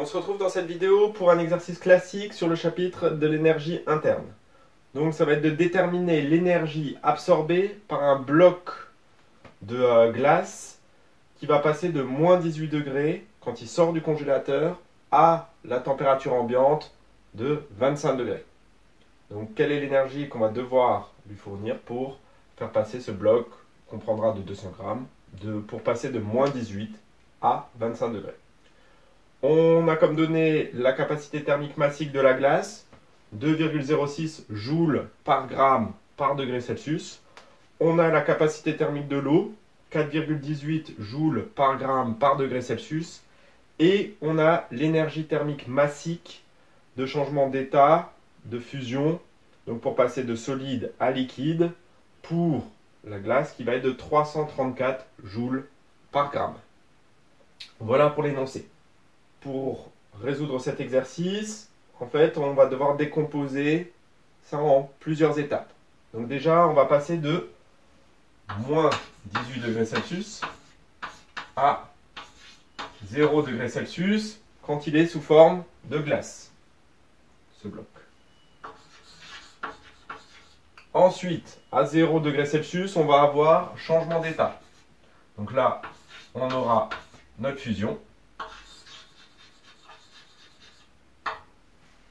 On se retrouve dans cette vidéo pour un exercice classique sur le chapitre de l'énergie interne. Donc ça va être de déterminer l'énergie absorbée par un bloc de glace qui va passer de moins 18 degrés quand il sort du congélateur à la température ambiante de 25 degrés. Donc quelle est l'énergie qu'on va devoir lui fournir pour faire passer ce bloc qu'on prendra de 200 grammes pour passer de moins 18 à 25 degrés. On a comme donnée la capacité thermique massique de la glace, 2,06 joules par gramme par degré Celsius. On a la capacité thermique de l'eau, 4,18 joules par gramme par degré Celsius. Et on a l'énergie thermique massique de changement d'état, de fusion, donc pour passer de solide à liquide, pour la glace qui va être de 334 joules par gramme. Voilà pour l'énoncé. Pour résoudre cet exercice, en fait, on va devoir décomposer ça en plusieurs étapes. Donc déjà, on va passer de moins 18 degrés Celsius à 0 degrés Celsius quand il est sous forme de glace, ce bloc. Ensuite, à 0 degrés Celsius, on va avoir changement d'état. Donc là, on aura notre fusion.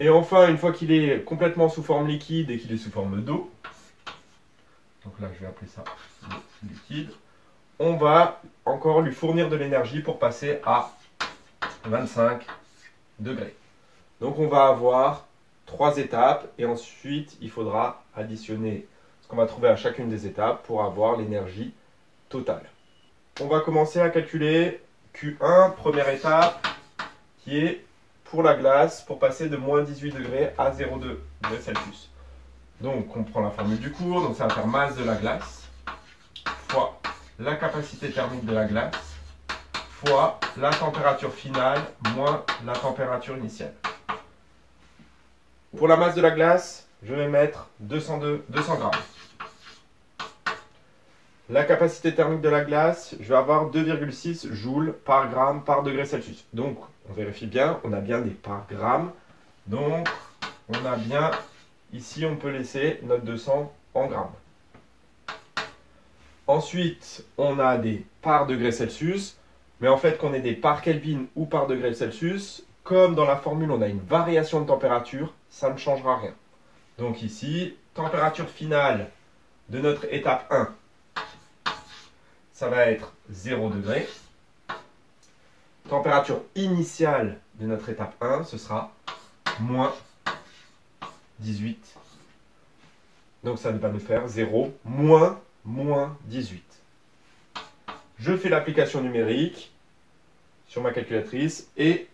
Et enfin, une fois qu'il est complètement sous forme liquide et qu'il est sous forme d'eau, donc là je vais appeler ça liquide, on va encore lui fournir de l'énergie pour passer à 25 degrés. Donc on va avoir 3 étapes et ensuite il faudra additionner ce qu'on va trouver à chacune des étapes pour avoir l'énergie totale. On va commencer à calculer Q1, première étape, qui est pour la glace, pour passer de moins 18 degrés à 0,2 degrés Celsius. Donc on prend la formule du cours, donc ça va faire masse de la glace, fois la capacité thermique de la glace, fois la température finale, moins la température initiale. Pour la masse de la glace, je vais mettre 200 grammes. La capacité thermique de la glace, je vais avoir 2,6 joules par gramme par degré Celsius. Donc, on vérifie bien, on a bien des par gramme. Donc, on a bien, ici, on peut laisser notre 200 en grammes. Ensuite, on a des par degré Celsius. Mais en fait, qu'on ait des par Kelvin ou par degré Celsius, comme dans la formule, on a une variation de température, ça ne changera rien. Donc ici, température finale de notre étape 1. Ça va être 0 degré. Température initiale de notre étape 1, ce sera moins 18. Donc ça va nous faire 0, moins 18. Je fais l'application numérique sur ma calculatrice et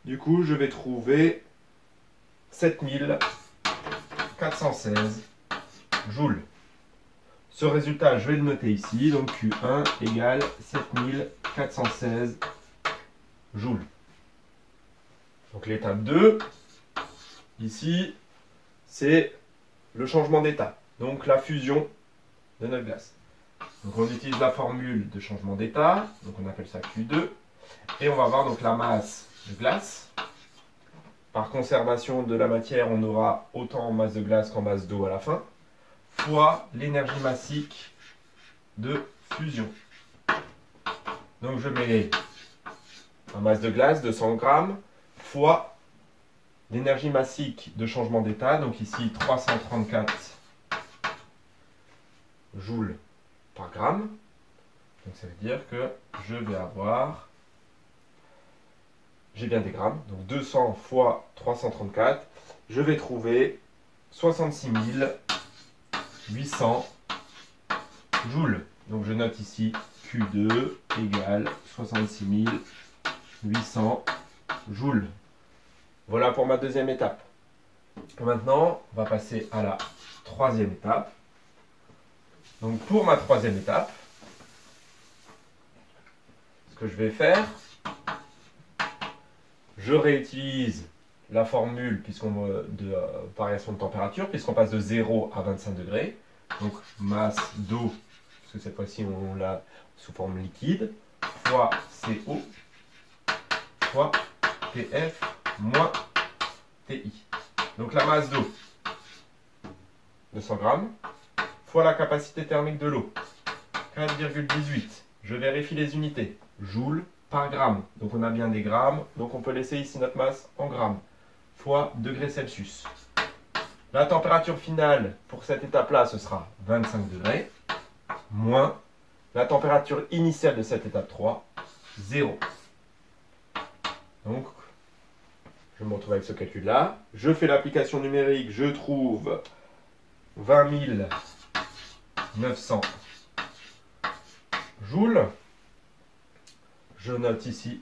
du coup je vais trouver 7416 joules. Ce résultat, je vais le noter ici, donc Q1 égale 7416 joules. Donc l'étape 2, ici, c'est le changement d'état, donc la fusion de notre glace. Donc on utilise la formule de changement d'état, donc on appelle ça Q2, et on va voir donc la masse de glace. Par conservation de la matière, on aura autant en masse de glace qu'en masse d'eau à la fin, fois l'énergie massique de fusion. Donc je mets en masse de glace, 200 grammes, fois l'énergie massique de changement d'état, donc ici 334 joules par gramme. Donc ça veut dire que je vais avoir, j'ai bien des grammes, donc 200 fois 334, je vais trouver 66 800 joules. Donc je note ici Q2 égale 66 800 joules. Voilà pour ma deuxième étape. Maintenant, on va passer à la troisième étape. Donc pour ma troisième étape, ce que je vais faire, je réutilise la formule de variation de température, puisqu'on passe de 0 à 25 degrés. Donc masse d'eau, parce que cette fois-ci on l'a sous forme liquide, fois CO, fois TF moins TI. Donc la masse d'eau, 200 grammes, fois la capacité thermique de l'eau, 4,18. Je vérifie les unités. Joule par gramme. Donc on a bien des grammes. Donc on peut laisser ici notre masse en grammes. Fois degrés Celsius. La température finale pour cette étape-là, ce sera 25 degrés. Moins la température initiale de cette étape 3, 0. Donc, je me retrouve avec ce calcul-là. Je fais l'application numérique. Je trouve 20 900 joules. Je note ici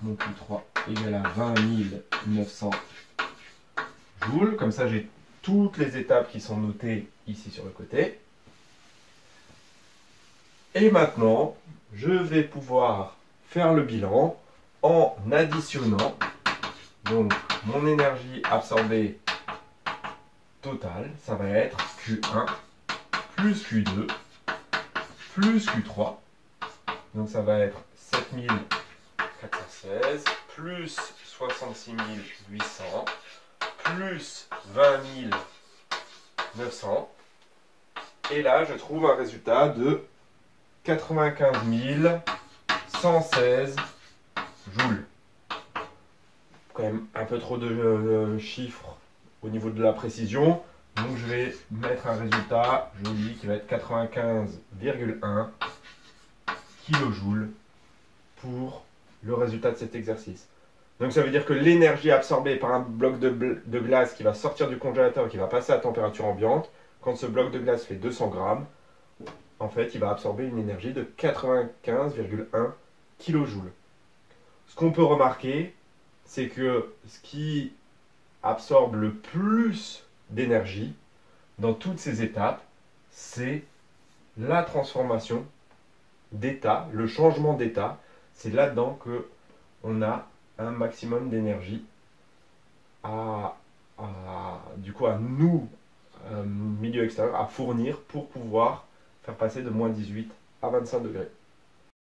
mon Q3 égale à 20 900 joules. Comme ça, j'ai toutes les étapes qui sont notées ici sur le côté. Et maintenant, je vais pouvoir faire le bilan en additionnant donc mon énergie absorbée totale. Ça va être Q1 plus Q2 plus Q3. Donc ça va être 7416 plus 66 800 plus 20 900. Et là, je trouve un résultat de 95 116 joules. Quand même un peu trop de chiffres au niveau de la précision. Donc je vais mettre un résultat joli qui va être 95,1 kJ pour le résultat de cet exercice. Donc ça veut dire que l'énergie absorbée par un bloc de glace qui va sortir du congélateur et qui va passer à température ambiante, quand ce bloc de glace fait 200 grammes, en fait il va absorber une énergie de 95,1 kJ. Ce qu'on peut remarquer, c'est que ce qui absorbe le plus d'énergie dans toutes ces étapes, c'est la transformation d'état, le changement d'état. C'est là-dedans que on a un maximum d'énergie du coup à nous, milieu extérieur, à fournir pour pouvoir faire passer de -18 à 25 degrés.